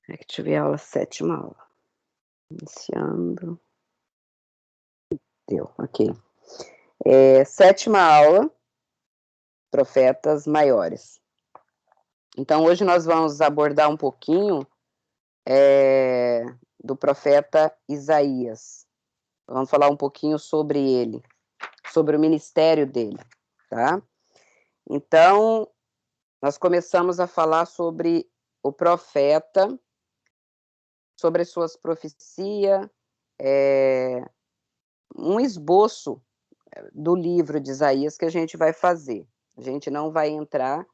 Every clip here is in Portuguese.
É que tive aula, sétima aula. Iniciando. Deu, ok. Sétima aula, profetas maiores. Então, hoje nós vamos abordar um pouquinho do profeta Isaías. Vamos falar um pouquinho sobre ele, sobre o ministério dele, tá? Então, nós começamos a falar sobre o profeta, sobre as suas profecias, um esboço do livro de Isaías que a gente vai fazer. A gente não vai entrar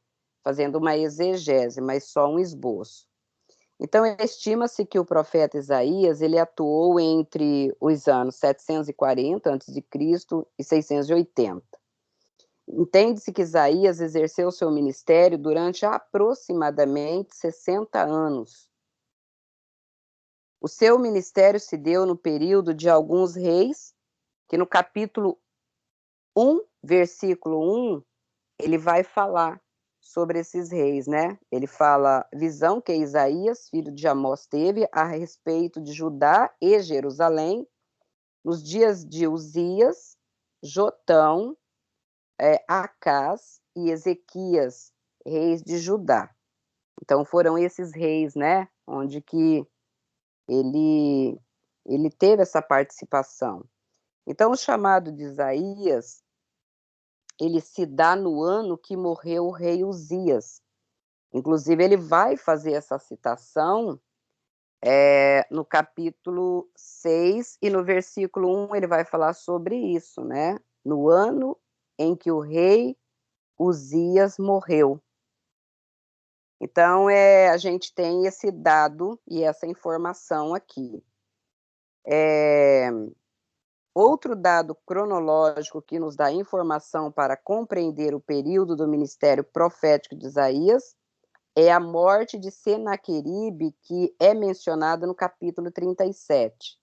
fazendo uma exegese, mas só um esboço. Então, estima-se que o profeta Isaías, ele atuou entre os anos 740 a.C. e 680. Entende-se que Isaías exerceu seu ministério durante aproximadamente 60 anos. O seu ministério se deu no período de alguns reis, que no capítulo 1, versículo 1, ele vai falar sobre esses reis, né? Ele fala visão que Isaías, filho de Amós, teve a respeito de Judá e Jerusalém, nos dias de Uzias, Jotão, Acás e Ezequias, reis de Judá. Então foram esses reis, né? Onde que ele teve essa participação. Então o chamado de Isaías, ele se dá no ano que morreu o rei Uzias. Inclusive, ele vai fazer essa citação no capítulo 6 e no versículo 1 ele vai falar sobre isso, né? No ano em que o rei Uzias morreu. Então, a gente tem esse dado e essa informação aqui. Outro dado cronológico que nos dá informação para compreender o período do ministério profético de Isaías é a morte de Senaqueribe, que é mencionada no capítulo 37.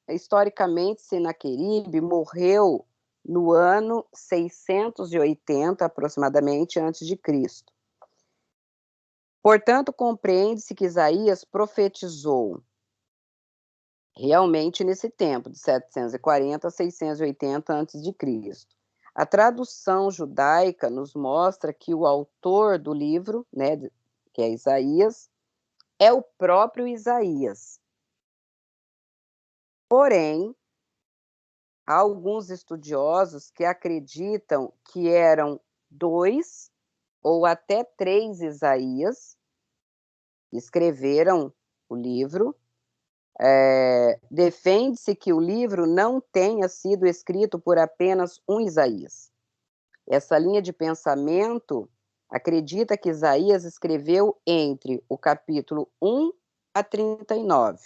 Historicamente, Senaqueribe morreu no ano 680, aproximadamente, antes de Cristo. Portanto, compreende-se que Isaías profetizou realmente nesse tempo, de 740 a 680 a.C. A tradução judaica nos mostra que o autor do livro, né, que é Isaías, é o próprio Isaías. Porém, há alguns estudiosos que acreditam que eram 2 ou até 3 Isaías que escreveram o livro. Defende-se que o livro não tenha sido escrito por apenas um Isaías. Essa linha de pensamento acredita que Isaías escreveu entre o capítulo 1 a 39.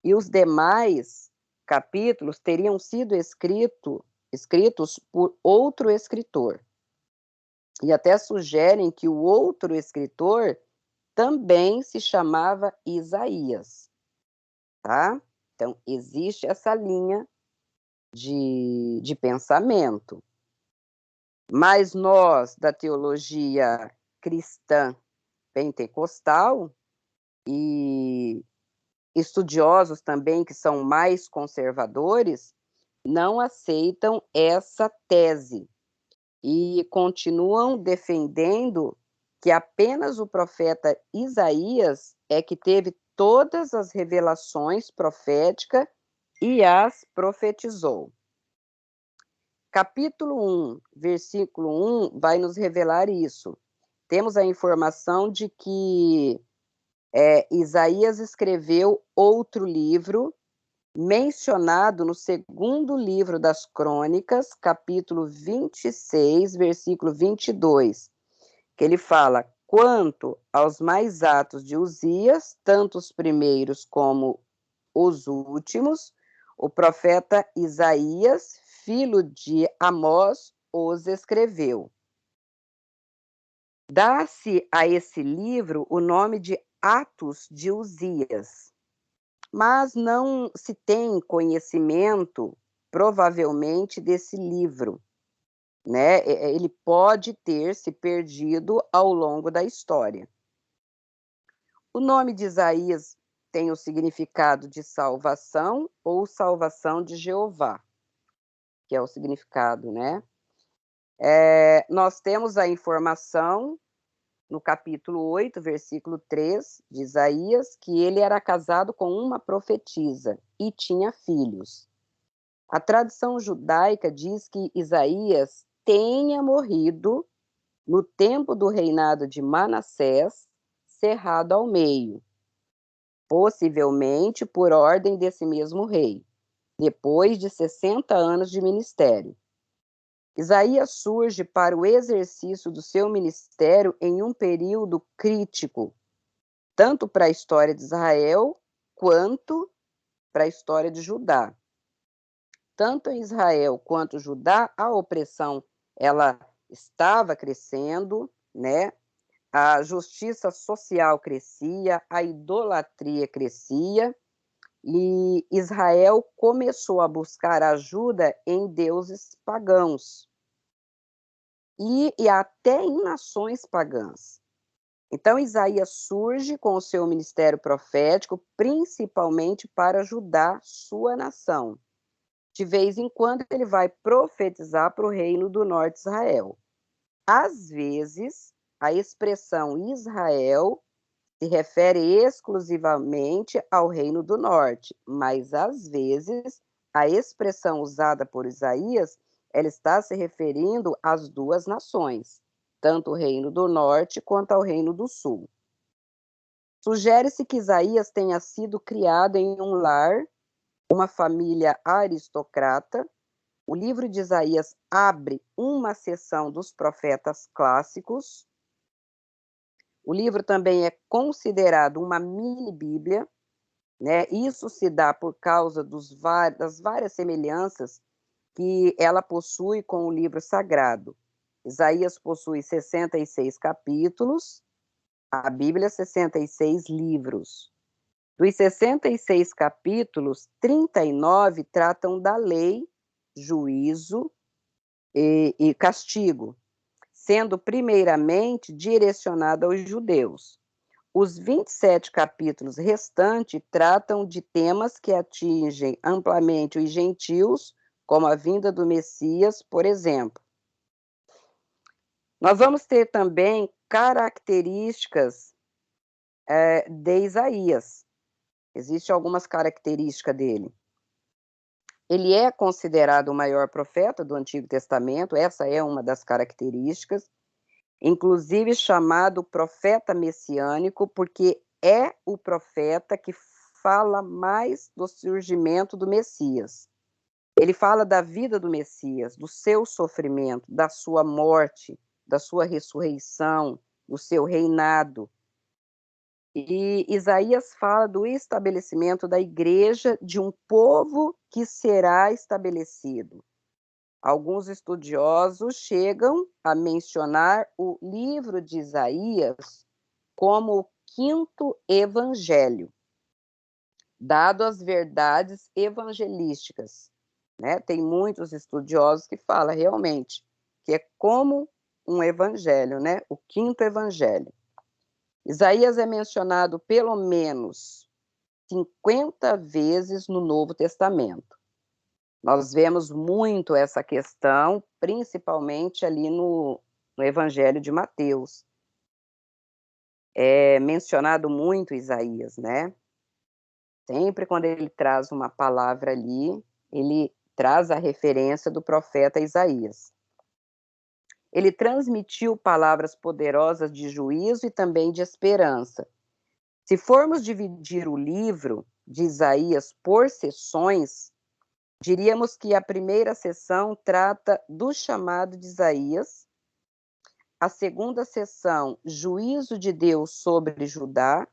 E os demais capítulos teriam sido escritos por outro escritor. E até sugerem que o outro escritor também se chamava Isaías. Tá? Então, existe essa linha de pensamento. Mas nós, da teologia cristã pentecostal, e estudiosos também que são mais conservadores, não aceitam essa tese e continuam defendendo que apenas o profeta Isaías é que teve todas as revelações proféticas e as profetizou. Capítulo 1, versículo 1, vai nos revelar isso. Temos a informação de que Isaías escreveu outro livro, mencionado no segundo livro das Crônicas, capítulo 26, versículo 22, que ele fala: quanto aos mais atos de Uzias, tanto os primeiros como os últimos, o profeta Isaías, filho de Amós, os escreveu. Dá-se a esse livro o nome de Atos de Uzias, mas não se tem conhecimento, provavelmente, desse livro, né? Ele pode ter se perdido ao longo da história. O nome de Isaías tem o significado de salvação ou salvação de Jeová, que é o significado, né? Nós temos a informação no capítulo 8, versículo 3 de Isaías, que ele era casado com uma profetisa e tinha filhos. A tradição judaica diz que Isaías tenha morrido no tempo do reinado de Manassés, cerrado ao meio, possivelmente por ordem desse mesmo rei, depois de 60 anos de ministério. Isaías surge para o exercício do seu ministério em um período crítico, tanto para a história de Israel quanto para a história de Judá. Tanto em Israel quanto Judá, a opressão ela estava crescendo, né? A justiça social crescia, a idolatria crescia, e Israel começou a buscar ajuda em deuses pagãos e até em nações pagãs. Então, Isaías surge com o seu ministério profético, principalmente para ajudar sua nação. De vez em quando, ele vai profetizar para o reino do norte de Israel. Às vezes, a expressão Israel se refere exclusivamente ao reino do norte, mas às vezes a expressão usada por Isaías, ela está se referindo às duas nações, tanto o reino do norte quanto ao reino do sul. Sugere-se que Isaías tenha sido criado em um lar, uma família aristocrata. O livro de Isaías abre uma seção dos profetas clássicos. O livro também é considerado uma mini-bíblia, né? Isso se dá por causa das várias semelhanças que ela possui com o livro sagrado. Isaías possui 66 capítulos, a Bíblia 66 livros. Dos 66 capítulos, 39 tratam da lei, juízo e castigo, sendo primeiramente direcionado aos judeus. Os 27 capítulos restantes tratam de temas que atingem amplamente os gentios, como a vinda do Messias, por exemplo. Nós vamos ter também características de Isaías. Existem algumas características dele. Ele é considerado o maior profeta do Antigo Testamento, essa é uma das características, inclusive chamado profeta messiânico, porque é o profeta que fala mais do surgimento do Messias. Ele fala da vida do Messias, do seu sofrimento, da sua morte, da sua ressurreição, do seu reinado. E Isaías fala do estabelecimento da igreja, de um povo que será estabelecido. Alguns estudiosos chegam a mencionar o livro de Isaías como o quinto evangelho, dado as verdades evangelísticas, né? Tem muitos estudiosos que falam realmente que é como um evangelho, né? O quinto evangelho. Isaías é mencionado pelo menos 50 vezes no Novo Testamento. Nós vemos muito essa questão, principalmente ali no Evangelho de Mateus. É mencionado muito Isaías, né? Sempre quando ele traz uma palavra ali, ele traz a referência do profeta Isaías. Ele transmitiu palavras poderosas de juízo e também de esperança. Se formos dividir o livro de Isaías por seções, diríamos que a primeira seção trata do chamado de Isaías, a segunda seção, juízo de Deus sobre Judá,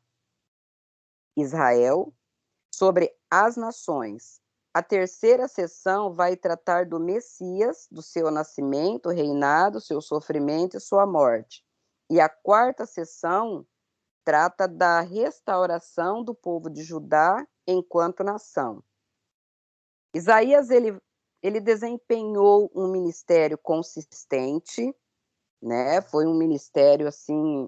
Israel, sobre as nações. A terceira seção vai tratar do Messias, do seu nascimento, reinado, seu sofrimento e sua morte. E a quarta seção trata da restauração do povo de Judá enquanto nação. Isaías, ele desempenhou um ministério consistente, né? Foi um ministério, assim,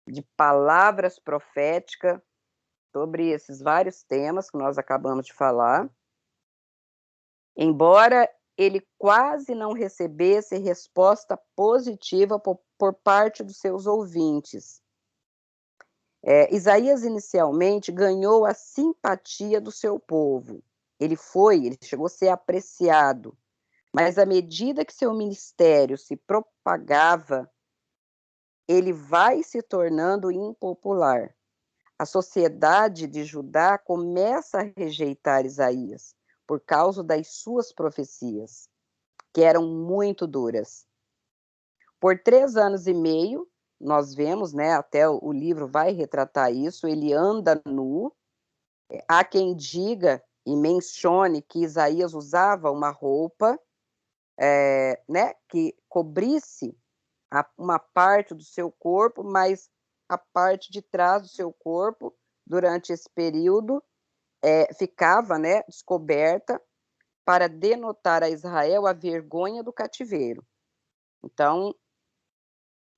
de palavras proféticas sobre esses vários temas que nós acabamos de falar, embora ele quase não recebesse resposta positiva por parte dos seus ouvintes. Isaías inicialmente ganhou a simpatia do seu povo. Ele chegou a ser apreciado, mas à medida que seu ministério se propagava, ele vai se tornando impopular. A sociedade de Judá começa a rejeitar Isaías por causa das suas profecias, que eram muito duras. Por 3 anos e meio, nós vemos, né, até o livro vai retratar isso, ele anda nu. Há quem diga e mencione que Isaías usava uma roupa, né, que cobrisse uma parte do seu corpo, mas a parte de trás do seu corpo, durante esse período, ficava, né, descoberta para denotar a Israel a vergonha do cativeiro. Então,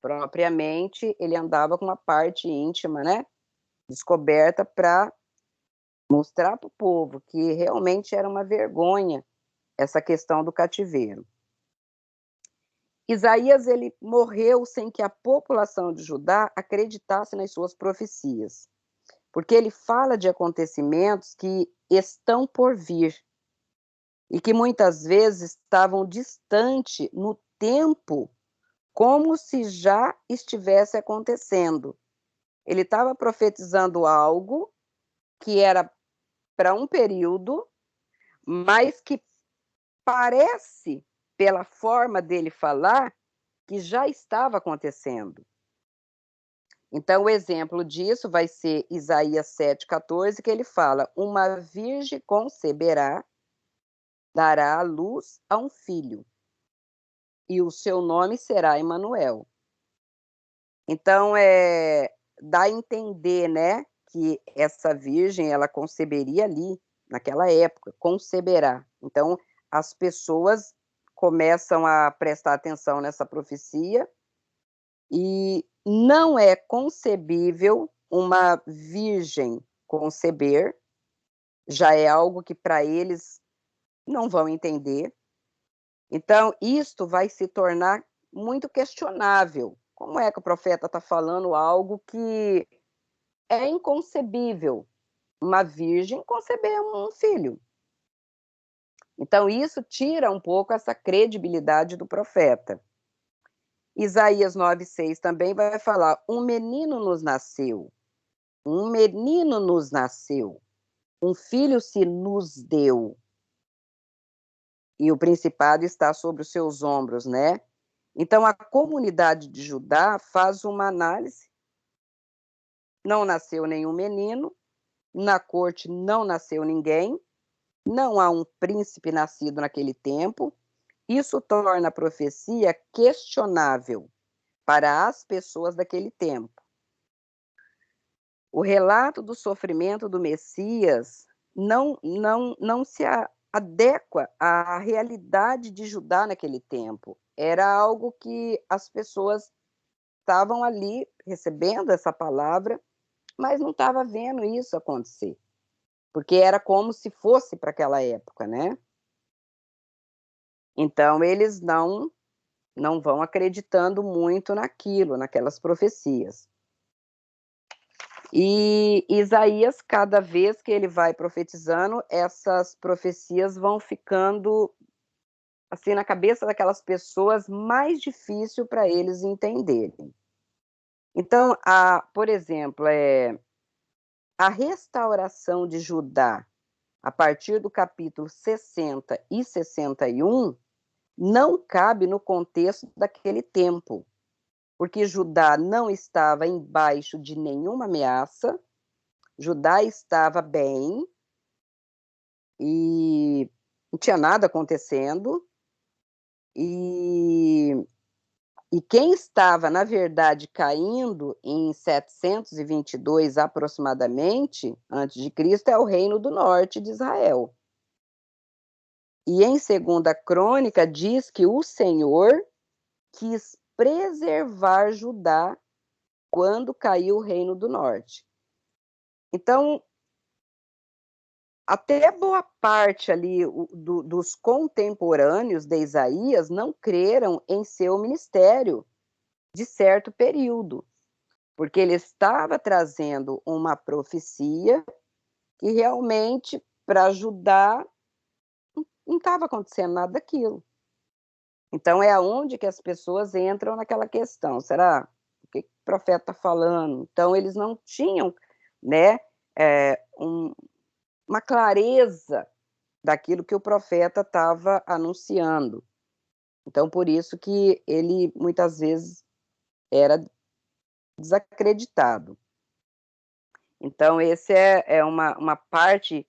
propriamente, ele andava com uma parte íntima, né, descoberta para mostrar para o povo que realmente era uma vergonha essa questão do cativeiro. Isaías ele morreu sem que a população de Judá acreditasse nas suas profecias, porque ele fala de acontecimentos que estão por vir e que muitas vezes estavam distante no tempo, como se já estivesse acontecendo. Ele estava profetizando algo que era para um período, mas que parece, pela forma dele falar, que já estava acontecendo. Então, o exemplo disso vai ser Isaías 7,14, que ele fala: uma virgem conceberá, dará à luz a um filho, e o seu nome será Emanuel. Então, dá a entender, né, que essa virgem, ela conceberia ali, naquela época, conceberá. Então, as pessoas começam a prestar atenção nessa profecia, e não é concebível uma virgem conceber, já é algo que para eles não vão entender. Então, isto vai se tornar muito questionável. Como é que o profeta está falando algo que é inconcebível? Uma virgem conceber um filho. Então, isso tira um pouco essa credibilidade do profeta. Isaías 9,6 também vai falar: um menino nos nasceu, um menino nos nasceu, um filho se nos deu, e o principado está sobre os seus ombros, né? Então, a comunidade de Judá faz uma análise: não nasceu nenhum menino, na corte não nasceu ninguém, não há um príncipe nascido naquele tempo. Isso torna a profecia questionável para as pessoas daquele tempo. O relato do sofrimento do Messias não se adequa à realidade de Judá naquele tempo. Era algo que as pessoas estavam ali recebendo essa palavra, mas não estava vendo isso acontecer, porque era como se fosse para aquela época, né? Então eles não vão acreditando muito naquilo, naquelas profecias. E Isaías, cada vez que ele vai profetizando, essas profecias vão ficando assim na cabeça daquelas pessoas mais difícil para eles entenderem. Então, por exemplo, a restauração de Judá, a partir do capítulo 60 e 61, não cabe no contexto daquele tempo, porque Judá não estava embaixo de nenhuma ameaça, Judá estava bem e não tinha nada acontecendo, e quem estava, na verdade, caindo em 722 aproximadamente, antes de Cristo, é o reino do norte de Israel. E em 2ª Crônica diz que o Senhor quis preservar Judá quando caiu o Reino do Norte. Então, até boa parte ali dos contemporâneos de Isaías não creram em seu ministério de certo período, porque ele estava trazendo uma profecia que realmente, para ajudar, não estava acontecendo nada daquilo. Então é aonde que as pessoas entram naquela questão, será? O que o profeta está falando? Então eles não tinham, né, uma clareza daquilo que o profeta estava anunciando. Então por isso que ele muitas vezes era desacreditado. Então esse é uma parte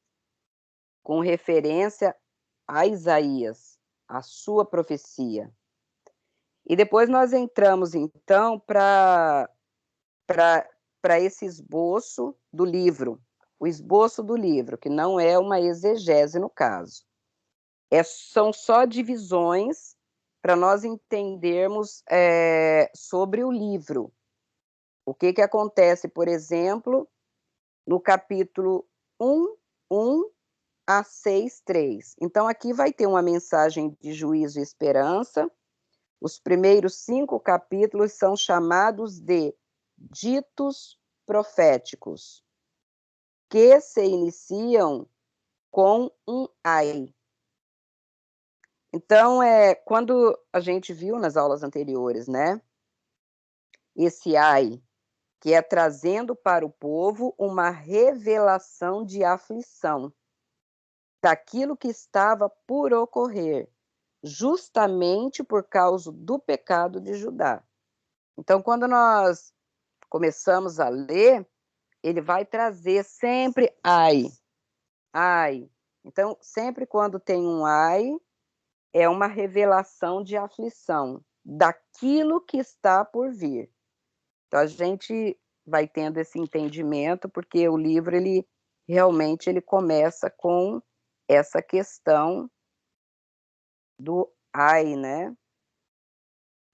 com referência a Isaías, a sua profecia. E depois nós entramos, então, para esse esboço do livro, o esboço do livro, que não é uma exegese no caso. São só divisões para nós entendermos sobre o livro. O que acontece, por exemplo, no capítulo 1 a 6:3. Então, aqui vai ter uma mensagem de juízo e esperança. Os primeiros 5 capítulos são chamados de ditos proféticos, que se iniciam com um ai. Então, quando a gente viu nas aulas anteriores, né, esse ai, que é trazendo para o povo uma revelação de aflição, daquilo que estava por ocorrer, justamente por causa do pecado de Judá. Então, quando nós começamos a ler, ele vai trazer sempre ai, ai. Então, sempre quando tem um ai, é uma revelação de aflição, daquilo que está por vir. Então, a gente vai tendo esse entendimento, porque o livro, ele realmente ele começa com essa questão do ai, né?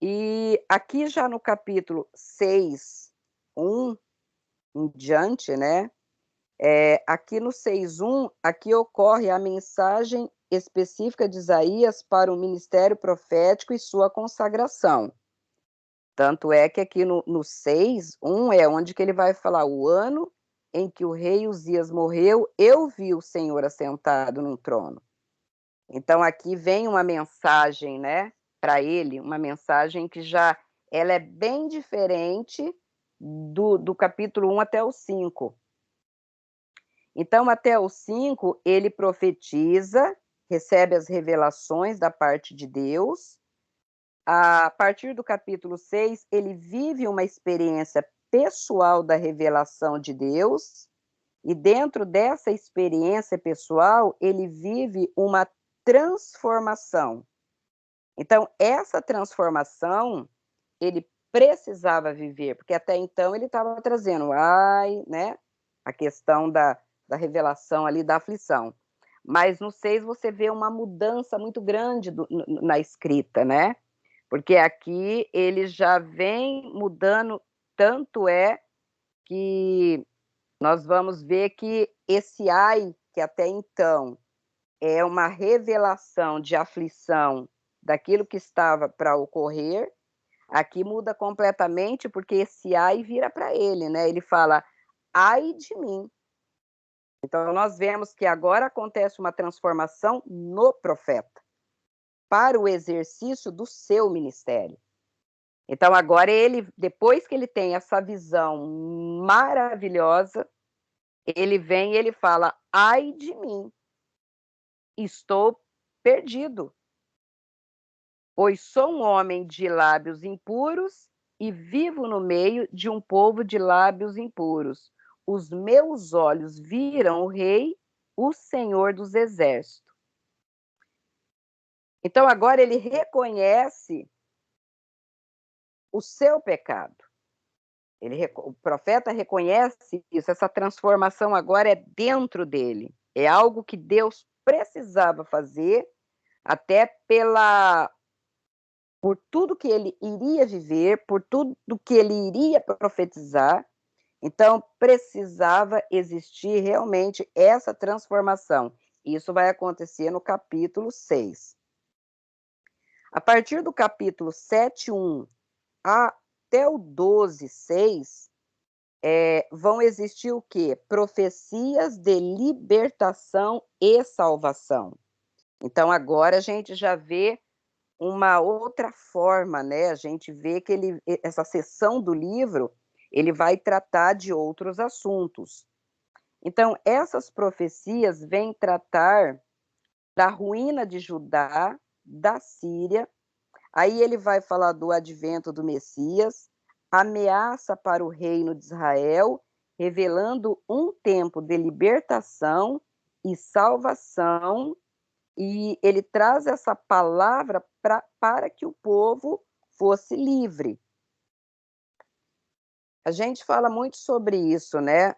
E aqui já no capítulo 6:1 em diante, né? Aqui no 6:1, aqui ocorre a mensagem específica de Isaías para o ministério profético e sua consagração. Tanto é que aqui no 6:1 é onde que ele vai falar: o ano em que o rei Uzias morreu, eu vi o Senhor assentado num trono. Então aqui vem uma mensagem, né, para ele, uma mensagem que já ela é bem diferente do capítulo 1 até o 5. Então, até o 5, ele profetiza, recebe as revelações da parte de Deus. A partir do capítulo 6, ele vive uma experiência pessoal da revelação de Deus, e dentro dessa experiência pessoal, ele vive uma transformação. Então, essa transformação, ele precisava viver, porque até então ele estava trazendo, né, a questão da revelação ali, da aflição. Mas no 6 você vê uma mudança muito grande na escrita, né? Porque aqui ele já vem mudando, tanto é que nós vamos ver que esse ai, que até então é uma revelação de aflição daquilo que estava para ocorrer, aqui muda completamente, porque esse ai vira para ele, né? Ele fala, ai de mim. Então, nós vemos que agora acontece uma transformação no profeta, para o exercício do seu ministério. Então, agora ele, depois que ele tem essa visão maravilhosa, ele vem e ele fala, ai de mim, estou perdido, pois sou um homem de lábios impuros e vivo no meio de um povo de lábios impuros. Os meus olhos viram o rei, o Senhor dos exércitos. Então agora ele reconhece o seu pecado. O profeta reconhece isso, essa transformação agora é dentro dele. É algo que Deus precisava fazer, até pela por tudo que ele iria viver, por tudo que ele iria profetizar. Então, precisava existir realmente essa transformação. Isso vai acontecer no capítulo 6. A partir do capítulo 7:1 até o 12:6, vão existir o quê? Profecias de libertação e salvação. Então, agora a gente já vê uma outra forma, né? A gente vê que essa seção do livro, ele vai tratar de outros assuntos. Então, essas profecias vêm tratar da ruína de Judá, da Síria. Aí ele vai falar do advento do Messias, ameaça para o reino de Israel, revelando um tempo de libertação e salvação, e ele traz essa palavra para que o povo fosse livre. A gente fala muito sobre isso, né?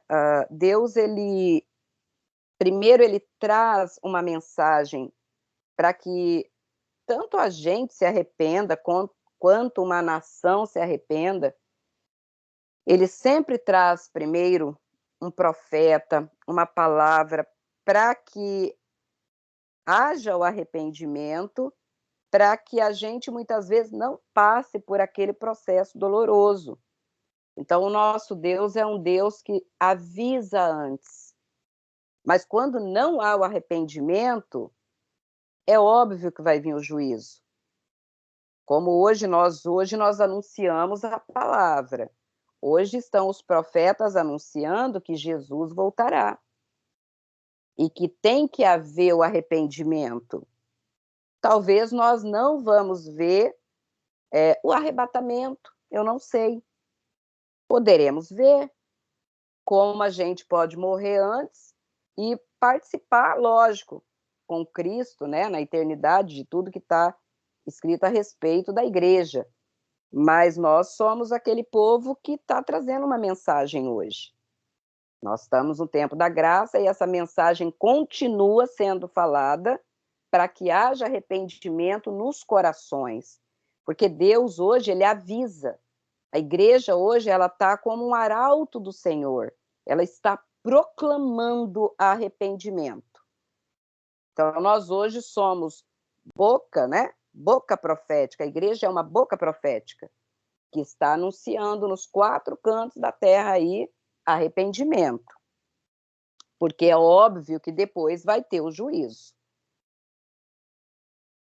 Deus, primeiro, ele traz uma mensagem para que tanto a gente se arrependa, quanto uma nação se arrependa. Ele sempre traz primeiro um profeta, uma palavra, para que haja o arrependimento, para que a gente muitas vezes não passe por aquele processo doloroso. Então, o nosso Deus é um Deus que avisa antes. Mas quando não há o arrependimento, é óbvio que vai vir o juízo. Como hoje nós anunciamos a palavra. Hoje estão os profetas anunciando que Jesus voltará. E que tem que haver o arrependimento. Talvez nós não vamos ver o arrebatamento, eu não sei. Poderemos ver como a gente pode morrer antes e participar, lógico, com Cristo, né, na eternidade, de tudo que está escrito a respeito da igreja. Mas nós somos aquele povo que está trazendo uma mensagem hoje. Nós estamos no tempo da graça e essa mensagem continua sendo falada para que haja arrependimento nos corações. Porque Deus hoje, ele avisa. A igreja hoje, ela está como um arauto do Senhor. Ela está proclamando arrependimento. Então, nós hoje somos boca, né? Boca profética. A igreja é uma boca profética que está anunciando nos 4 cantos da terra aí arrependimento. Porque é óbvio que depois vai ter o juízo.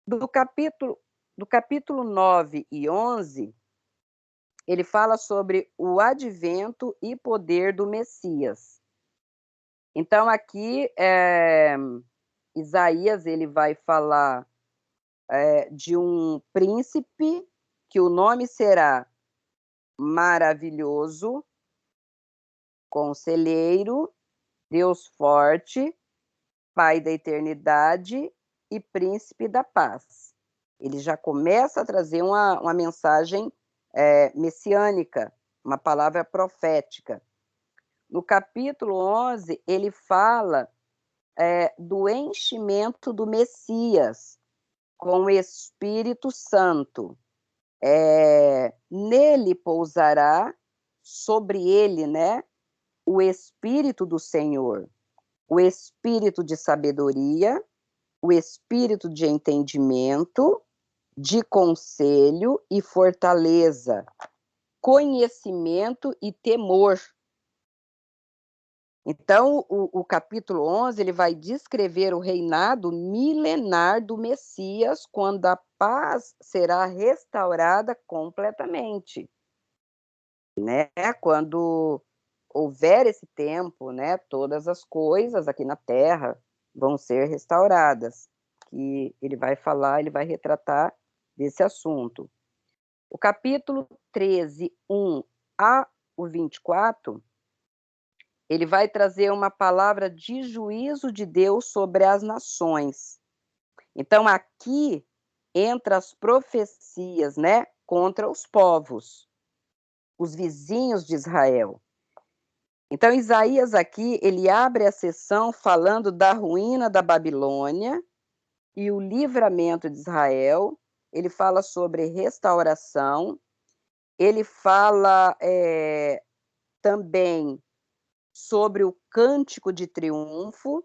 Do capítulo 9 e 11, ele fala sobre o advento e poder do Messias. Então, aqui, Isaías, ele vai falar de um príncipe que o nome será Maravilhoso, Conselheiro, Deus Forte, Pai da Eternidade e Príncipe da Paz. Ele já começa a trazer uma mensagem messiânica, uma palavra profética. No capítulo 11, ele fala do enchimento do Messias com o Espírito Santo. Nele pousará, sobre ele, né, o Espírito do Senhor, o Espírito de sabedoria, o Espírito de entendimento, de conselho e fortaleza, conhecimento e temor. Então, o capítulo 11, ele vai descrever o reinado milenar do Messias, quando a paz será restaurada completamente, né? Quando houver esse tempo, né, todas as coisas aqui na Terra vão ser restauradas, que ele vai falar, ele vai retratar desse assunto. O capítulo 13, 1 a o 24, ele vai trazer uma palavra de juízo de Deus sobre as nações. Então, aqui entra as profecias, né, contra os povos, os vizinhos de Israel. Então, Isaías aqui, ele abre a sessão falando da ruína da Babilônia e o livramento de Israel, ele fala sobre restauração, ele fala também sobre o cântico de triunfo,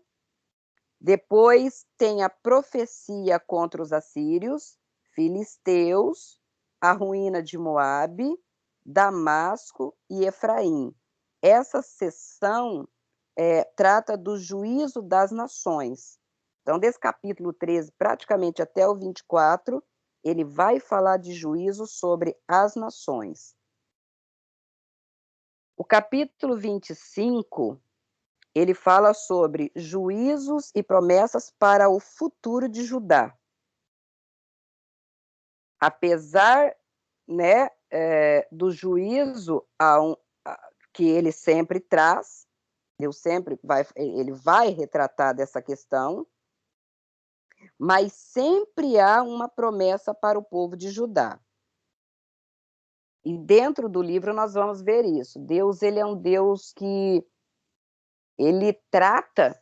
depois tem a profecia contra os assírios, filisteus, a ruína de Moabe, Damasco e Efraim. Essa seção trata do juízo das nações. Então, desse capítulo 13, praticamente até o 24, ele vai falar de juízo sobre as nações. O capítulo 25, ele fala sobre juízos e promessas para o futuro de Judá. Apesar, né, do juízo que ele sempre traz, ele vai retratar dessa questão, mas sempre há uma promessa para o povo de Judá. E dentro do livro nós vamos ver isso. Deus, ele é um Deus que ele trata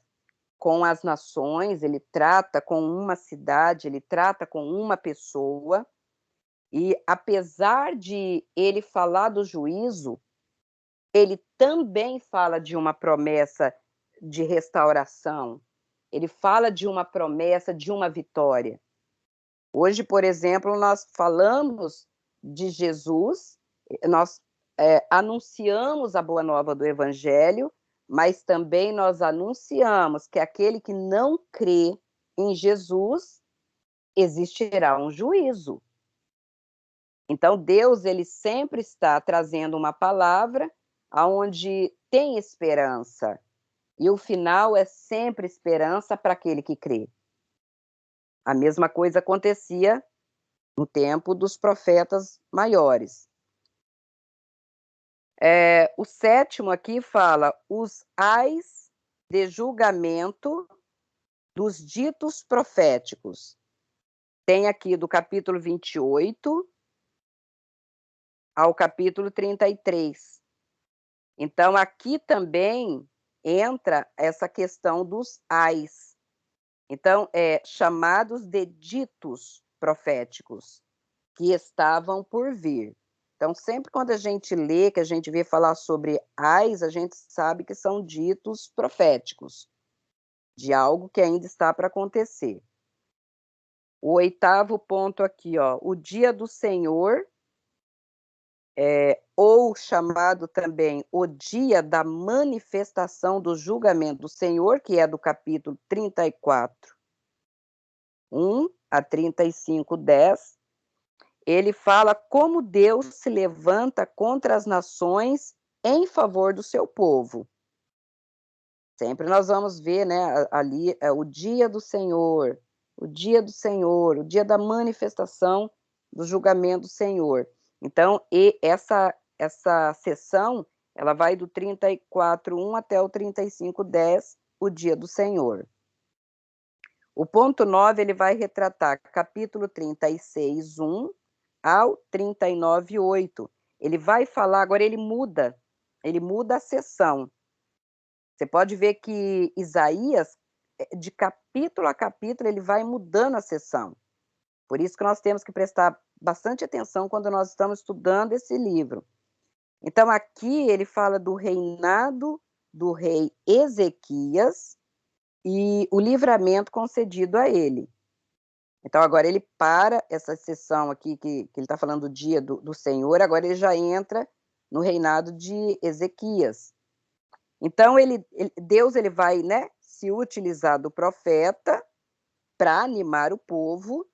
com as nações, ele trata com uma cidade, ele trata com uma pessoa, e apesar de ele falar do juízo, ele também fala de uma promessa de restauração, ele fala de uma promessa de uma vitória. Hoje, por exemplo, nós falamos de Jesus, nós anunciamos a boa nova do Evangelho, mas também nós anunciamos que aquele que não crê em Jesus, existirá um juízo. Então, Deus, ele sempre está trazendo uma palavra onde tem esperança, e o final é sempre esperança para aquele que crê. A mesma coisa acontecia no tempo dos profetas maiores. O 7º aqui fala os ais de julgamento dos ditos proféticos. Tem aqui do capítulo 28 ao capítulo 33. Então, aqui também entra essa questão dos ais. Então, chamados de ditos proféticos, que estavam por vir. Então, sempre quando a gente lê, que a gente vê falar sobre ais, a gente sabe que são ditos proféticos, de algo que ainda está para acontecer. O 8º ponto aqui, ó, o dia do Senhor, ou chamado também o dia da manifestação do julgamento do Senhor, que é do capítulo 34, 1 a 35, 10, ele fala como Deus se levanta contra as nações em favor do seu povo. Sempre nós vamos ver, né, ali o dia do Senhor, o dia do Senhor, o dia da manifestação do julgamento do Senhor. Então, essa sessão, ela vai do 34, 1 até o 35, 10, o dia do Senhor. O ponto 9, ele vai retratar capítulo 36, 1 ao 39, 8. Ele vai falar, agora ele muda a sessão. Você pode ver que Isaías, de capítulo a capítulo, ele vai mudando a sessão. Por isso que nós temos que prestar bastante atenção quando nós estamos estudando esse livro. Então, aqui ele fala do reinado do rei Ezequias e o livramento concedido a ele. Então, agora ele para essa sessão aqui, que ele está falando do dia do Senhor, agora ele já entra no reinado de Ezequias. Então, Deus ele vai, né, se utilizar do profeta para animar o povo,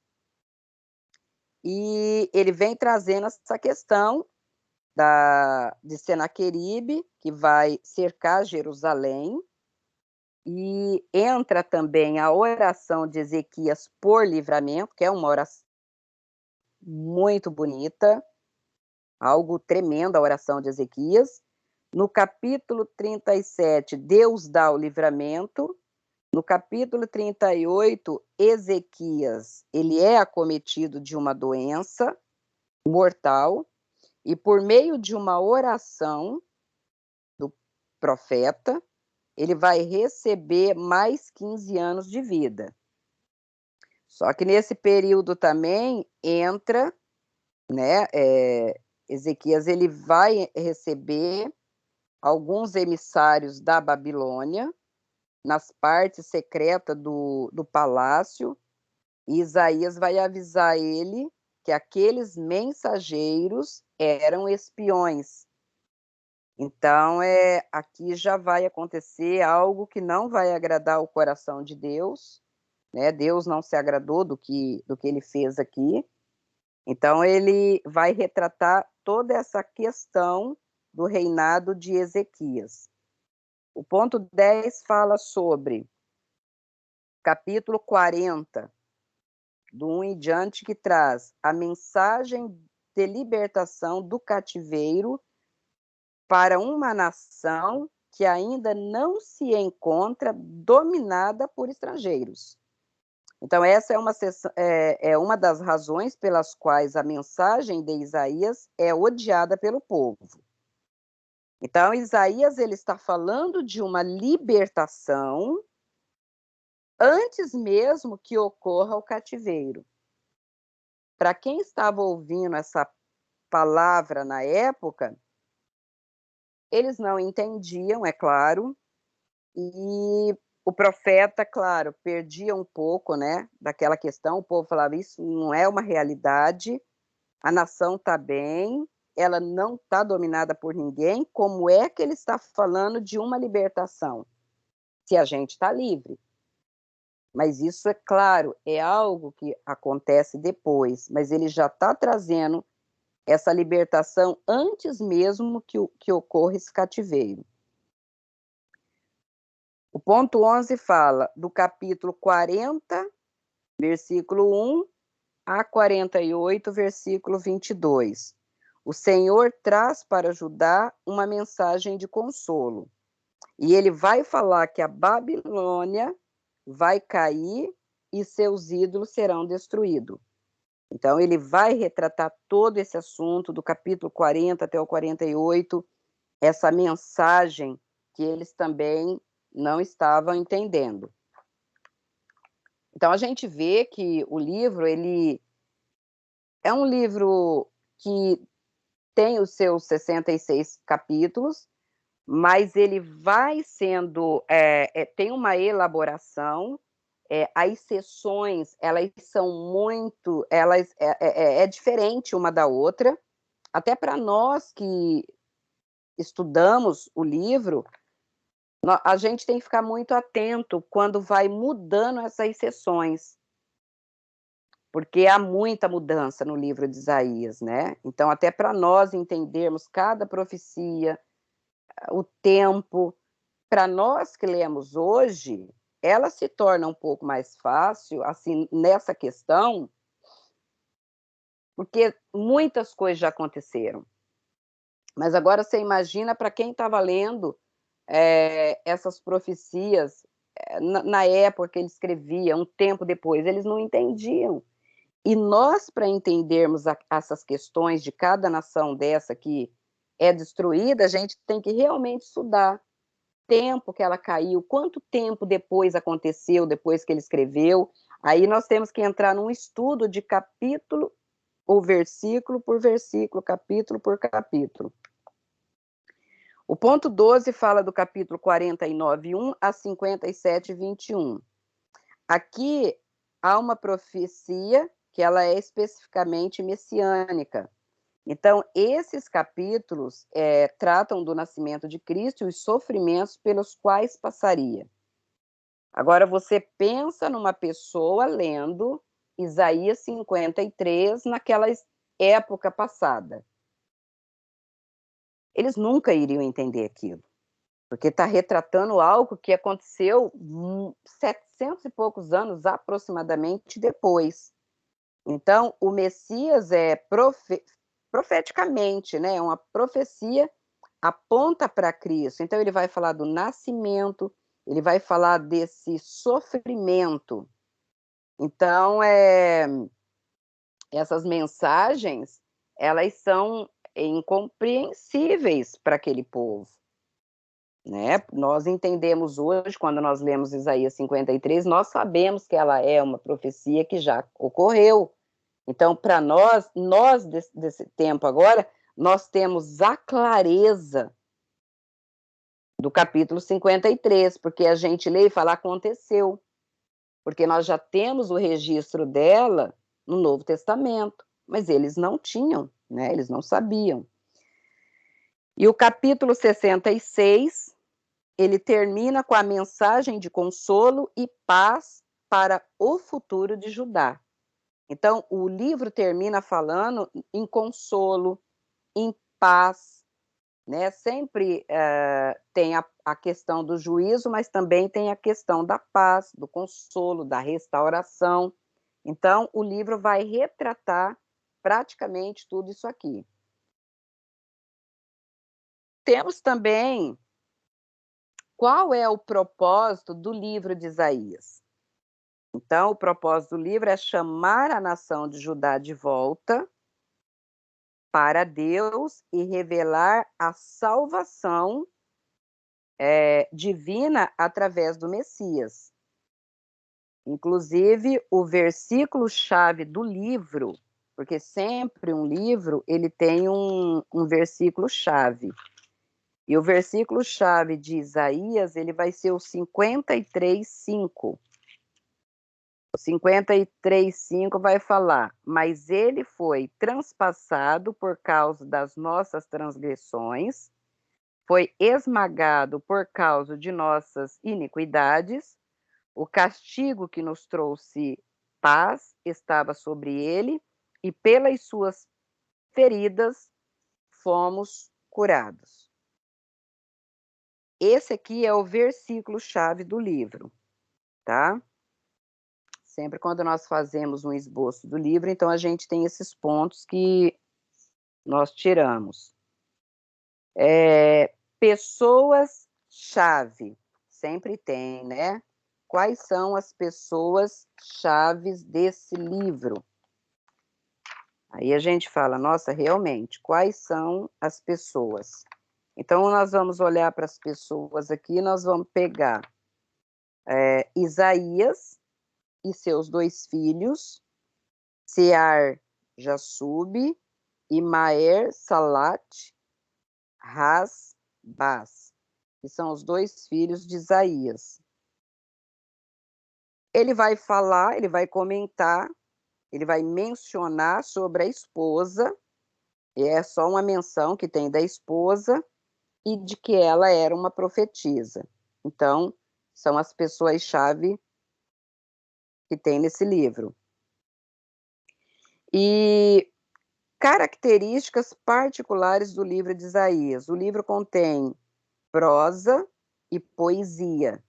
e ele vem trazendo essa questão de Senaqueribe, que vai cercar Jerusalém, e entra também a oração de Ezequias por livramento, que é uma oração muito bonita, algo tremendo a oração de Ezequias. No capítulo 37, Deus dá o livramento. No capítulo 38, Ezequias, ele é acometido de uma doença mortal, e por meio de uma oração do profeta, ele vai receber mais 15 anos de vida. Só que nesse período também entra, né, Ezequias ele vai receber alguns emissários da Babilônia nas partes secretas do palácio, e Isaías vai avisar ele que aqueles mensageiros eram espiões. Então, aqui já vai acontecer algo que não vai agradar o coração de Deus, né? Deus não se agradou do que ele fez aqui. Então, ele vai retratar toda essa questão do reinado de Ezequias. O ponto 10 fala sobre capítulo 40, do 1 em diante, que traz a mensagem de libertação do cativeiro para uma nação que ainda não se encontra dominada por estrangeiros. Então, essa é uma das razões pelas quais a mensagem de Isaías é odiada pelo povo. Então, Isaías ele está falando de uma libertação antes mesmo que ocorra o cativeiro. Para quem estava ouvindo essa palavra na época, eles não entendiam, é claro, e o profeta, claro, perdia um pouco, né, daquela questão. O povo falava, isso não é uma realidade, a nação está bem, ela não está dominada por ninguém, como é que ele está falando de uma libertação? Se a gente está livre. Mas isso, é claro, é algo que acontece depois, mas ele já está trazendo essa libertação antes mesmo que ocorra esse cativeiro. O ponto 11 fala do capítulo 40, versículo 1 a 48, versículo 22. O Senhor traz para Judá uma mensagem de consolo. E ele vai falar que a Babilônia vai cair e seus ídolos serão destruídos. Então, ele vai retratar todo esse assunto, do capítulo 40 até o 48, essa mensagem que eles também não estavam entendendo. Então, a gente vê que o livro, ele é um livro que tem os seus 66 capítulos, mas ele vai sendo, tem uma elaboração, as seções, elas são muito, é diferente uma da outra, até para nós que estudamos o livro, a gente tem que ficar muito atento quando vai mudando essas seções, porque há muita mudança no livro de Isaías, né? Então, até para nós entendermos cada profecia, o tempo, para nós que lemos hoje, ela se torna um pouco mais fácil, assim, nessa questão, porque muitas coisas já aconteceram. Mas agora você imagina para quem estava lendo essas profecias na época que ele escrevia, um tempo depois, eles não entendiam. E nós, para entendermos essas questões de cada nação dessa que é destruída, a gente tem que realmente estudar tempo que ela caiu, quanto tempo depois aconteceu, depois que ele escreveu. Aí nós temos que entrar num estudo de capítulo ou versículo por versículo, capítulo por capítulo. O ponto 12 fala do capítulo 49, 1 a 57, 21. Aqui há uma profecia que ela é especificamente messiânica. Então, esses capítulos tratam do nascimento de Cristo e os sofrimentos pelos quais passaria. Agora, você pensa numa pessoa lendo Isaías 53 naquela época passada. Eles nunca iriam entender aquilo, porque está retratando algo que aconteceu 700 e poucos anos aproximadamente depois. Então, o Messias profeticamente, né, é uma profecia, aponta para Cristo. Então, ele vai falar do nascimento, ele vai falar desse sofrimento. Então, essas mensagens, elas são incompreensíveis para aquele povo. né? Nós entendemos hoje, quando nós lemos Isaías 53, nós sabemos que ela é uma profecia que já ocorreu. Então, para nós desse tempo agora, nós temos a clareza do capítulo 53, porque a gente lê e fala, aconteceu, porque nós já temos o registro dela no Novo Testamento, mas eles não tinham, né? Eles não sabiam. E o capítulo 66, ele termina com a mensagem de consolo e paz para o futuro de Judá. Então, o livro termina falando em consolo, em paz, né? Sempre tem a questão do juízo, mas também tem a questão da paz, do consolo, da restauração. Então, o livro vai retratar praticamente tudo isso aqui. Temos também qual é o propósito do livro de Isaías. Então, o propósito do livro é chamar a nação de Judá de volta para Deus e revelar a salvação divina através do Messias. Inclusive, o versículo-chave do livro, porque sempre um livro ele tem um versículo-chave. E o versículo-chave de Isaías ele vai ser o 53:5. O 53:5 vai falar, mas ele foi transpassado por causa das nossas transgressões, foi esmagado por causa de nossas iniquidades, o castigo que nos trouxe paz estava sobre ele, e pelas suas feridas fomos curados. Esse aqui é o versículo-chave do livro, tá? Sempre quando nós fazemos um esboço do livro, então a gente tem esses pontos que nós tiramos. Pessoas-chave, sempre tem, né? Quais são as pessoas-chaves desse livro? Aí a gente fala, nossa, realmente, quais são as pessoas? Então, nós vamos olhar para as pessoas aqui, nós vamos pegar Isaías e seus 2 filhos, Sear Jasub e Maer Salat Ras Bas, que são os 2 filhos de Isaías. Ele vai falar, ele vai comentar, ele vai mencionar sobre a esposa, e é só uma menção que tem da esposa, e de que ela era uma profetisa. Então, são as pessoas-chave que tem nesse livro. E características particulares do livro de Isaías. O livro contém prosa e poesia.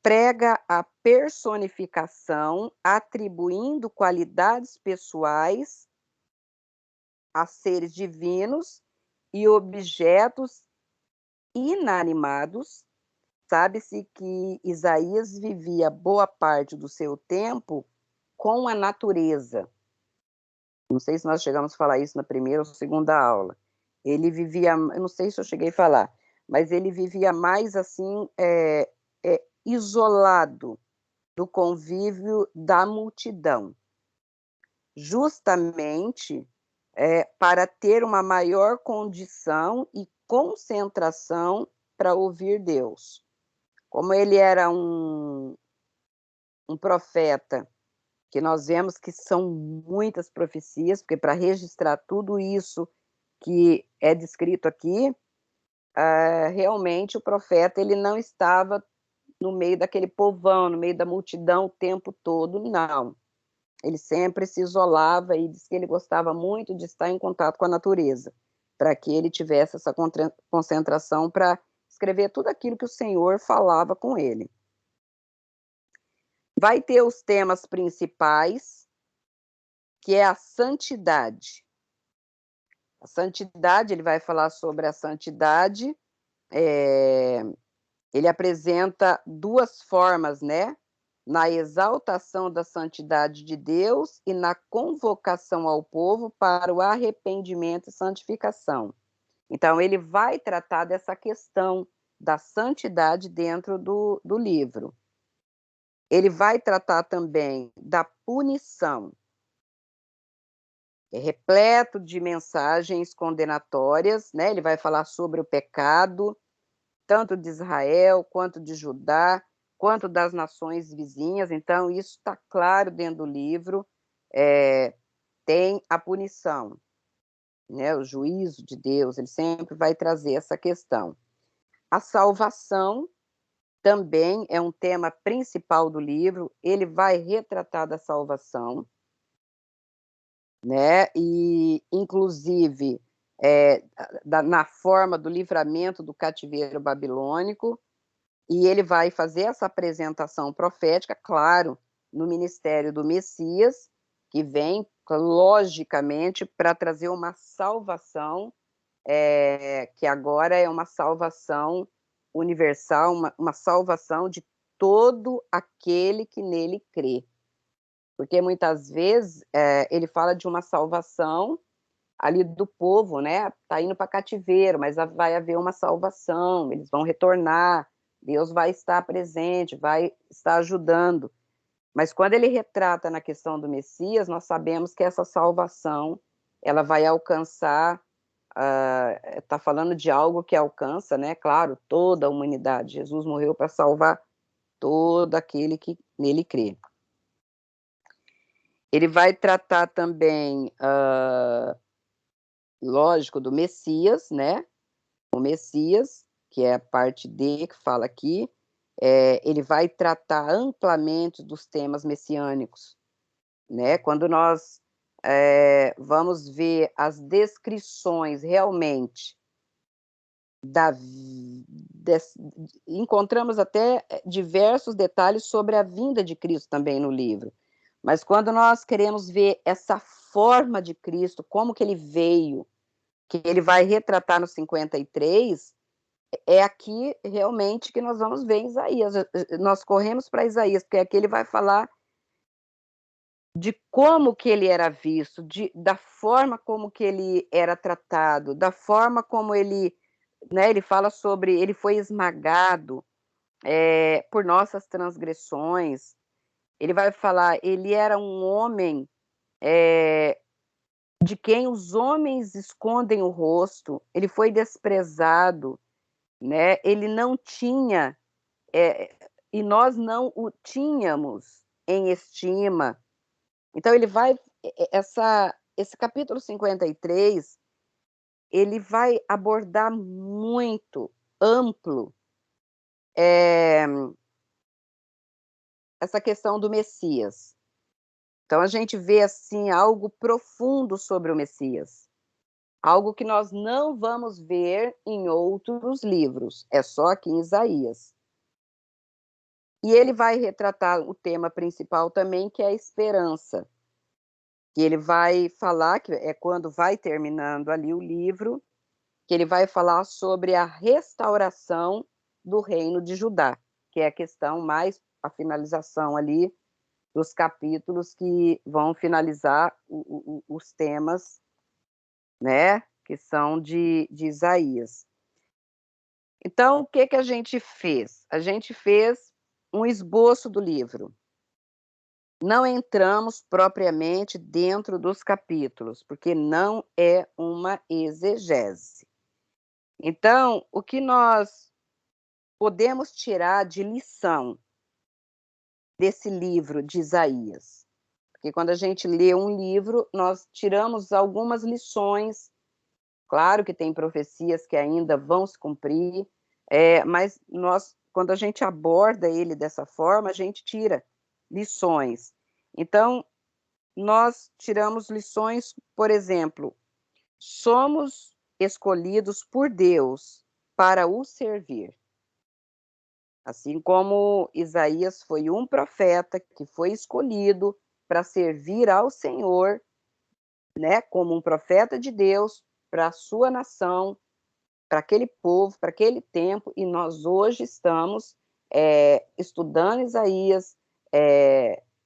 Prega a personificação, atribuindo qualidades pessoais a seres divinos e objetos inanimados. Sabe-se que Isaías vivia boa parte do seu tempo com a natureza. Não sei se nós chegamos a falar isso na primeira ou segunda aula. Ele vivia, eu não sei se eu cheguei a falar, mas ele vivia mais assim, isolado do convívio da multidão, justamente para ter uma maior condição e concentração para ouvir Deus. Como ele era um profeta, que nós vemos que são muitas profecias, porque para registrar tudo isso que é descrito aqui, realmente o profeta ele não estava no meio daquele povão, no meio da multidão o tempo todo, não. Ele sempre se isolava e diz que ele gostava muito de estar em contato com a natureza, para que ele tivesse essa concentração para escrever tudo aquilo que o Senhor falava com ele. Vai ter os temas principais, que é a santidade. A santidade, ele vai falar sobre a santidade, ele apresenta 2 formas, né? Na exaltação da santidade de Deus e na convocação ao povo para o arrependimento e santificação. Então, ele vai tratar dessa questão da santidade dentro do livro. Ele vai tratar também da punição. É repleto de mensagens condenatórias, né? Ele vai falar sobre o pecado, tanto de Israel, quanto de Judá, quanto das nações vizinhas. Então, isso está claro dentro do livro. Tem a punição, né? O juízo de Deus, ele sempre vai trazer essa questão. A salvação também é um tema principal do livro. Ele vai retratar da salvação, né? E, inclusive, na forma do livramento do cativeiro babilônico, e ele vai fazer essa apresentação profética, claro, no ministério do Messias, que vem, logicamente, para trazer uma salvação, que agora é uma salvação universal, uma salvação de todo aquele que nele crê. Porque muitas vezes ele fala de uma salvação ali do povo, né? Está indo para cativeiro, mas vai haver uma salvação, eles vão retornar, Deus vai estar presente, vai estar ajudando. Mas quando ele retrata na questão do Messias, nós sabemos que essa salvação, ela vai alcançar, está falando de algo que alcança, né? Claro, toda a humanidade. Jesus morreu para salvar todo aquele que nele crê. Ele vai tratar também, lógico, do Messias, né? O Messias, que é a parte D que fala aqui, ele vai tratar amplamente dos temas messiânicos, né? Quando nós vamos ver as descrições realmente encontramos até diversos detalhes sobre a vinda de Cristo também no livro. Mas quando nós queremos ver essa forma de Cristo, como que ele veio, que ele vai retratar no 53, é aqui realmente que nós vamos ver em Isaías. Nós corremos para Isaías, porque aqui ele vai falar de como que ele era visto, da forma como que ele era tratado, da forma como ele, né, ele fala sobre, ele foi esmagado por nossas transgressões. Ele vai falar, ele era um homem de quem os homens escondem o rosto, ele foi desprezado, né? Ele não tinha, e nós não o tínhamos em estima. Então, ele vai, esse capítulo 53, ele vai abordar muito amplo essa questão do Messias. Então, a gente vê, assim, algo profundo sobre o Messias. Algo que nós não vamos ver em outros livros, é só aqui em Isaías. E ele vai retratar o tema principal também, que é a esperança. Que ele vai falar, que é quando vai terminando ali o livro, que ele vai falar sobre a restauração do reino de Judá, que é a questão mais, a finalização ali dos capítulos que vão finalizar os temas, né, que são de Isaías. Então, o que que a gente fez? A gente fez um esboço do livro. Não entramos propriamente dentro dos capítulos, porque não é uma exegese. Então, o que nós podemos tirar de lição desse livro de Isaías? Porque quando a gente lê um livro, nós tiramos algumas lições. Claro que tem profecias que ainda vão se cumprir, mas nós, quando a gente aborda ele dessa forma, a gente tira lições. Então, nós tiramos lições, por exemplo, somos escolhidos por Deus para o servir. Assim como Isaías foi um profeta que foi escolhido para servir ao Senhor, né, como um profeta de Deus para a sua nação, para aquele povo, para aquele tempo, e nós hoje estamos estudando Isaías,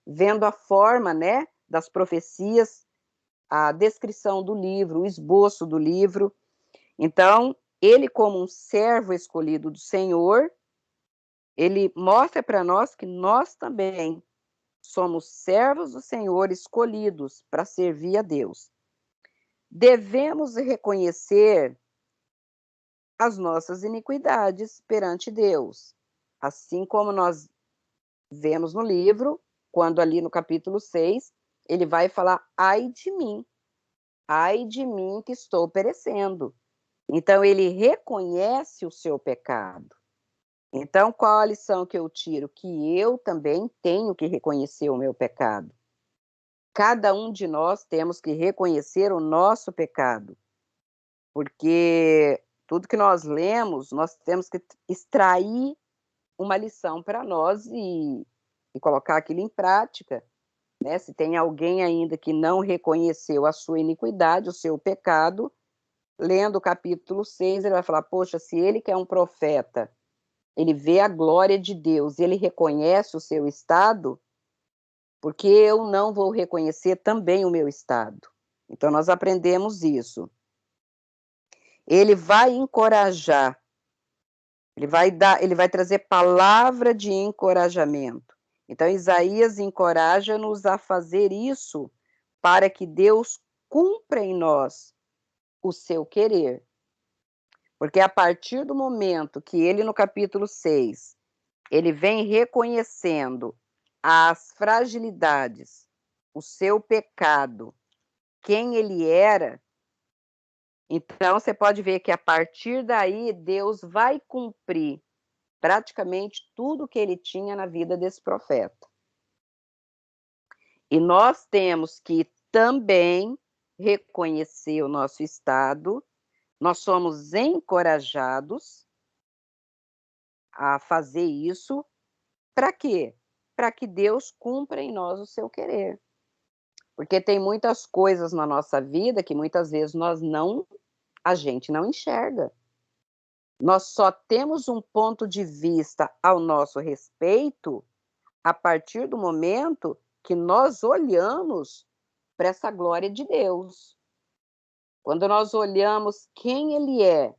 vendo a forma, né, das profecias, a descrição do livro, o esboço do livro, Então, ele como um servo escolhido do Senhor, ele mostra para nós que nós também somos servos do Senhor escolhidos para servir a Deus. Devemos reconhecer as nossas iniquidades perante Deus, assim como nós vemos no livro, quando ali no capítulo 6, ele vai falar: ai de mim que estou perecendo. Então ele reconhece o seu pecado. Então qual a lição que eu tiro? Que eu também tenho que reconhecer o meu pecado. Cada um de nós temos que reconhecer o nosso pecado, porque tudo que nós lemos, nós temos que extrair uma lição para nós e colocar aquilo em prática, né? Se tem alguém ainda que não reconheceu a sua iniquidade, o seu pecado, lendo o capítulo 6, ele vai falar: poxa, se ele que é um profeta, ele vê a glória de Deus, ele reconhece o seu estado, porque eu não vou reconhecer também o meu estado. Então nós aprendemos isso. Ele vai encorajar, ele vai trazer palavra de encorajamento. Então Isaías encoraja-nos a fazer isso para que Deus cumpra em nós o seu querer. Porque a partir do momento que ele, no capítulo 6, ele vem reconhecendo as fragilidades, o seu pecado, quem ele era, então você pode ver que a partir daí Deus vai cumprir praticamente tudo que ele tinha na vida desse profeta. E nós temos que também reconhecer o nosso estado, nós somos encorajados a fazer isso, para quê? Para que Deus cumpra em nós o seu querer. Porque tem muitas coisas na nossa vida que muitas vezes a gente não enxerga. Nós só temos um ponto de vista ao nosso respeito a partir do momento que nós olhamos para essa glória de Deus. Quando nós olhamos quem Ele é,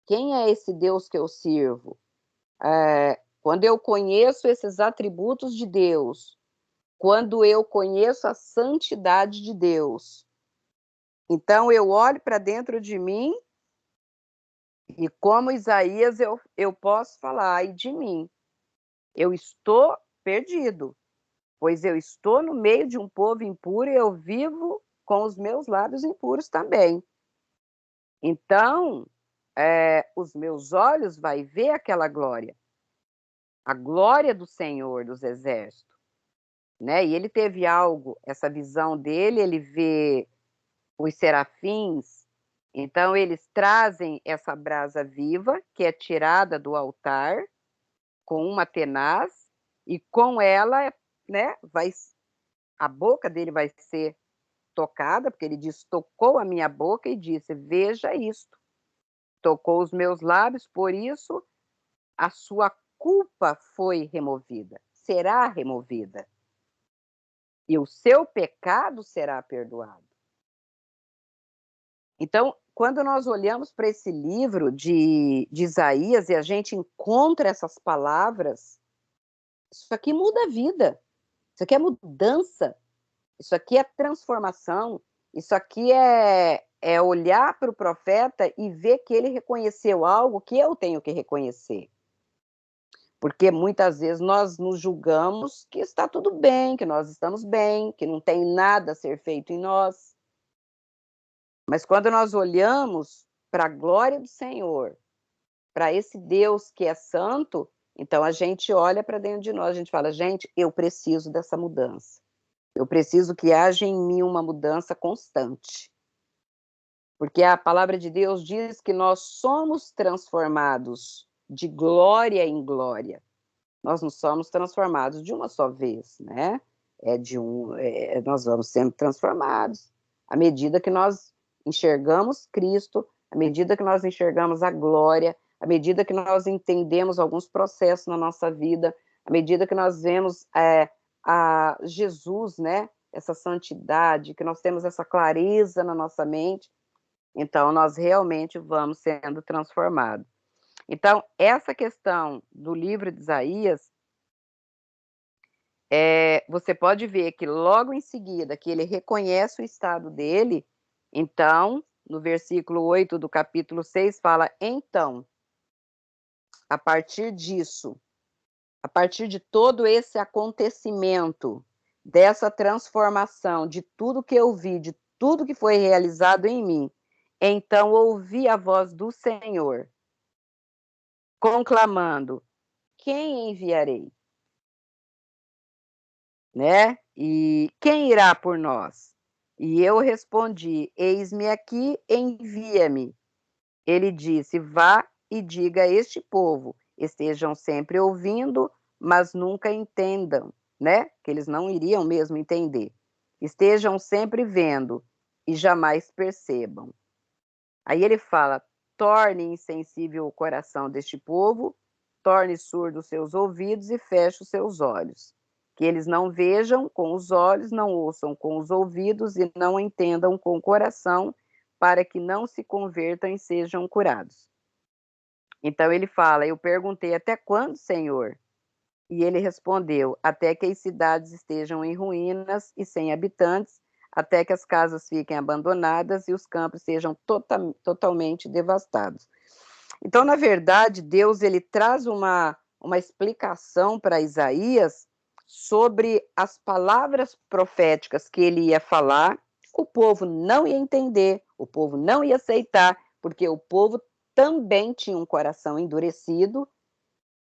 quem é esse Deus que eu sirvo, quando eu conheço esses atributos de Deus, quando eu conheço a santidade de Deus, então eu olho para dentro de mim e, como Isaías, eu posso falar: ai de mim, eu estou perdido, pois eu estou no meio de um povo impuro e eu vivo com os meus lábios impuros também. Então, os meus olhos vai ver aquela glória, a glória do Senhor dos Exércitos, né? E ele teve algo, essa visão dele, ele vê os serafins, então eles trazem essa brasa viva, que é tirada do altar, com uma tenaz, e com ela, né, a boca dele vai ser tocada, porque ele diz: tocou a minha boca e disse: veja isto, tocou os meus lábios, por isso a sua culpa foi removida, será removida, e o seu pecado será perdoado. Então, quando nós olhamos para esse livro de Isaías e a gente encontra essas palavras, isso aqui muda a vida, isso aqui é mudança, isso aqui é transformação, isso aqui é olhar para o profeta e ver que ele reconheceu algo que eu tenho que reconhecer. Porque muitas vezes nós nos julgamos que está tudo bem, que nós estamos bem, que não tem nada a ser feito em nós. Mas quando nós olhamos para a glória do Senhor, para esse Deus que é santo, então a gente olha para dentro de nós, a gente fala: gente, eu preciso dessa mudança. Eu preciso que haja em mim uma mudança constante. Porque a palavra de Deus diz que nós somos transformados de glória em glória. Nós não somos transformados de uma só vez, né? Nós vamos sendo transformados à medida que nós enxergamos Cristo, à medida que nós enxergamos a glória, à medida que nós entendemos alguns processos na nossa vida, à medida que nós vemos a Jesus, né? Essa santidade, que nós temos essa clareza na nossa mente. então nós realmente vamos sendo transformados. Então, essa questão do livro de Isaías, você pode ver que logo em seguida que ele reconhece o estado dele, então, no versículo 8 do capítulo 6, fala, então, a partir disso, a partir de todo esse acontecimento, dessa transformação, de tudo que eu vi, de tudo que foi realizado em mim, então ouvi a voz do Senhor, conclamando, quem enviarei? Né? E quem irá por nós? E eu respondi, eis-me aqui, envia-me. Ele disse, vá e diga a este povo, estejam sempre ouvindo, mas nunca entendam, né? Que eles não iriam mesmo entender. Estejam sempre vendo e jamais percebam. Aí ele fala, torne insensível o coração deste povo, torne surdo os seus ouvidos e feche os seus olhos. Que eles não vejam com os olhos, não ouçam com os ouvidos e não entendam com o coração, para que não se convertam e sejam curados. Então ele fala, eu perguntei, até quando, Senhor? E ele respondeu, até que as cidades estejam em ruínas e sem habitantes, até que as casas fiquem abandonadas e os campos sejam totalmente devastados. Então, na verdade, Deus ele traz uma explicação para Isaías sobre as palavras proféticas que ele ia falar, o povo não ia entender, o povo não ia aceitar, porque o povo também tinha um coração endurecido,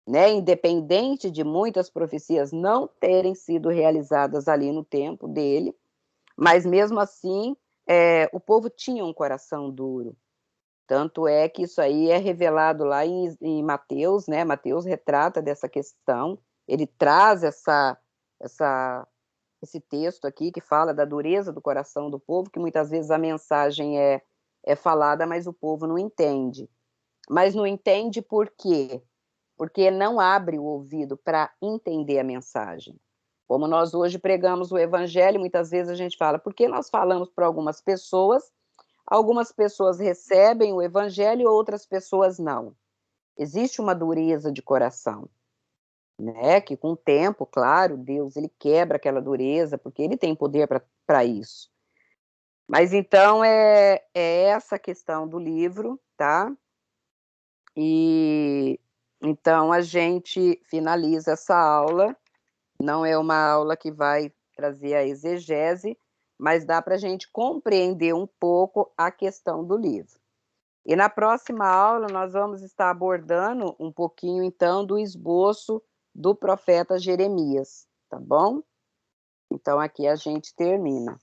né, independente de muitas profecias não terem sido realizadas ali no tempo dele, mas mesmo assim, o povo tinha um coração duro. Tanto é que isso aí é revelado lá em Mateus, né? Mateus retrata dessa questão, ele traz esse texto aqui que fala da dureza do coração do povo, que muitas vezes a mensagem é falada, mas o povo não entende. Mas não entende por quê? Porque não abre o ouvido para entender a mensagem. Como nós hoje pregamos o evangelho, muitas vezes a gente fala, porque nós falamos para algumas pessoas recebem o evangelho e outras pessoas não. Existe uma dureza de coração, né? Que com o tempo, claro, Deus ele quebra aquela dureza, porque ele tem poder para isso. Mas então é essa questão do livro, tá? E então a gente finaliza essa aula. Não é uma aula que vai trazer a exegese, mas dá para a gente compreender um pouco a questão do livro. E na próxima aula nós vamos estar abordando um pouquinho, então, do esboço do profeta Jeremias, tá bom? Então aqui a gente termina.